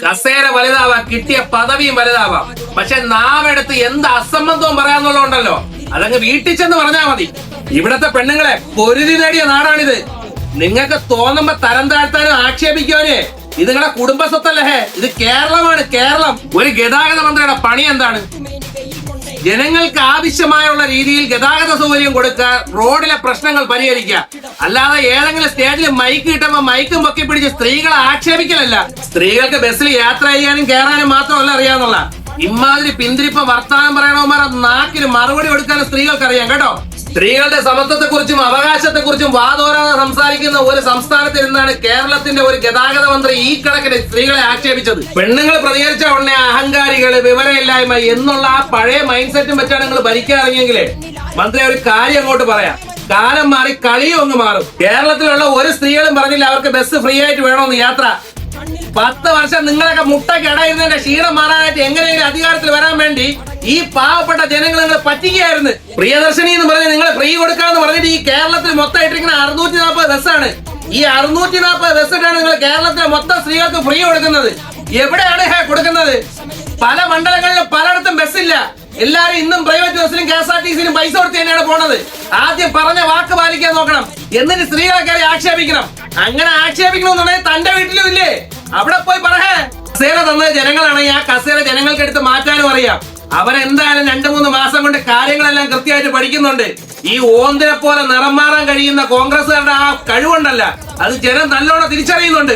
കസേര വലുതാവാം, കിട്ടിയ പദവിയും വലുതാവാം. പക്ഷെ നാവെടുത്ത് എന്ത് അസംബന്ധവും പറയാന്നുള്ളതുണ്ടല്ലോ, അതങ്ങ് വീട്ടിൽ ചെന്ന് പറഞ്ഞാ മതി. ഇവിടത്തെ പെണ്ണുങ്ങളെ പൊരുതി നേടിയ നാടാണിത്. നിങ്ങൾക്ക് തോന്നുമ്പോ തരം താഴ്ത്താനും ആക്ഷേപിക്കാനേ ഇത് നിങ്ങളുടെ കുടുംബ സ്വത്തല്ലേ? ഇത് കേരളമാണ്, കേരളം. ഒരു ഗതാഗത മന്ത്രിയുടെ പണി എന്താണ്? ജനങ്ങൾക്ക് ആവശ്യമായുള്ള രീതിയിൽ ഗതാഗത സൗകര്യം കൊടുക്കുക, റോഡിലെ പ്രശ്നങ്ങൾ പരിഹരിക്കുക. അല്ലാതെ ഏതെങ്കിലും സ്റ്റേജിൽ മൈക്ക് കിട്ടുമ്പോ മൈക്കും പൊക്കി പിടിച്ച് സ്ത്രീകളെ ആക്ഷേപിക്കലല്ല. സ്ത്രീകൾക്ക് ബസ്സിൽ യാത്ര ചെയ്യാനും കയറാനും മാത്രമല്ല അറിയാന്നുള്ള ഇമാതിരി പിന്തിരിപ്പ വർത്താനം പറയണവന്മാരെ നാക്കിന് മറുപടി കൊടുക്കാനും സ്ത്രീകൾക്ക് അറിയാം കേട്ടോ. സ്ത്രീകളുടെ സമത്വത്തെ കുറിച്ചും അവകാശത്തെ കുറിച്ചും വാതോരാതെ സംസാരിക്കുന്ന ഒരു സംസ്ഥാനത്തിരുന്നാണ് കേരളത്തിന്റെ ഒരു ഗതാഗത മന്ത്രി ഈ കണക്കിന് സ്ത്രീകളെ ആക്ഷേപിച്ചത്. പെണ്ണുങ്ങൾ പ്രതികരിച്ച ഉടനെ അഹങ്കാരികള്, വിവരമില്ലായ്മ എന്നുള്ള ആ പഴയ മൈൻഡ് സെറ്റും വെച്ചാണ് നിങ്ങൾ ഭരിക്കാറിയെങ്കിലേ മന്ത്രി ഒരു കാര്യം അങ്ങോട്ട് പറയാം. കാലം മാറി കളിയും ഒന്ന് മാറും. കേരളത്തിലുള്ള ഒരു സ്ത്രീകളും പറഞ്ഞില്ല അവർക്ക് ബസ് ഫ്രീ ആയിട്ട് വേണമെന്ന് യാത്ര. 10 വർഷം നിങ്ങളൊക്കെ മുട്ടക്കിടയിരുന്നതിന്റെ ക്ഷീണം മാറാനായിട്ട് എങ്ങനെയെങ്കിലും അധികാരത്തിൽ വരാൻ വേണ്ടി ഈ പാവപ്പെട്ട ജനങ്ങൾ നിങ്ങൾ പറ്റിക്കുകയായിരുന്നു. പ്രിയദർശിനി എന്ന് പറഞ്ഞ് നിങ്ങൾ ഫ്രീ കൊടുക്കാന്ന് പറഞ്ഞിട്ട് ഈ കേരളത്തിൽ മൊത്തം ഇട്ടിരിക്കുന്ന 640 ബസ്സാണ്. ഈ 640 ബസ് ഇട്ടാണ് നിങ്ങൾ കേരളത്തിലെ മൊത്തം സ്ത്രീകൾക്ക് ഫ്രീ കൊടുക്കുന്നത്. എവിടെയാണ് കൊടുക്കുന്നത്? പല മണ്ഡലങ്ങളിലും പലയിടത്തും ബസ്സില്ല. എല്ലാരും ഇന്നും പ്രൈവറ്റ് ബസ്സിലും KSRTCയിലും പൈസ കൊടുത്ത് തന്നെയാണ് പോണത്. ആദ്യം പറഞ്ഞ വാക്ക് പാലിക്കാൻ നോക്കണം, എന്നിട്ട് സ്ത്രീകളെ കയറി ആക്ഷേപിക്കണം. അങ്ങനെ ആക്ഷേപിക്കണമെന്നുണ്ടെങ്കിൽ തന്റെ വീട്ടിലും ഇല്ലേ, അവിടെ പോയി പറയേ. കസേര തന്നത് ജനങ്ങളാണെങ്കിൽ ആ കസേര ജനങ്ങൾക്ക് എടുത്ത് മാറ്റാനും അറിയാം. അവരെന്തായാലും 2-3 മാസം കൊണ്ട് കാര്യങ്ങളെല്ലാം കൃത്യമായിട്ട് പഠിക്കുന്നുണ്ട്. ഈ ഓന്തിനെ പോലെ നിറം മാറാൻ കഴിയുന്ന കോൺഗ്രസുകാരുടെ ആ കഴിവുണ്ടല്ല, അത് ജനം നല്ലോണം തിരിച്ചറിയുന്നുണ്ട്.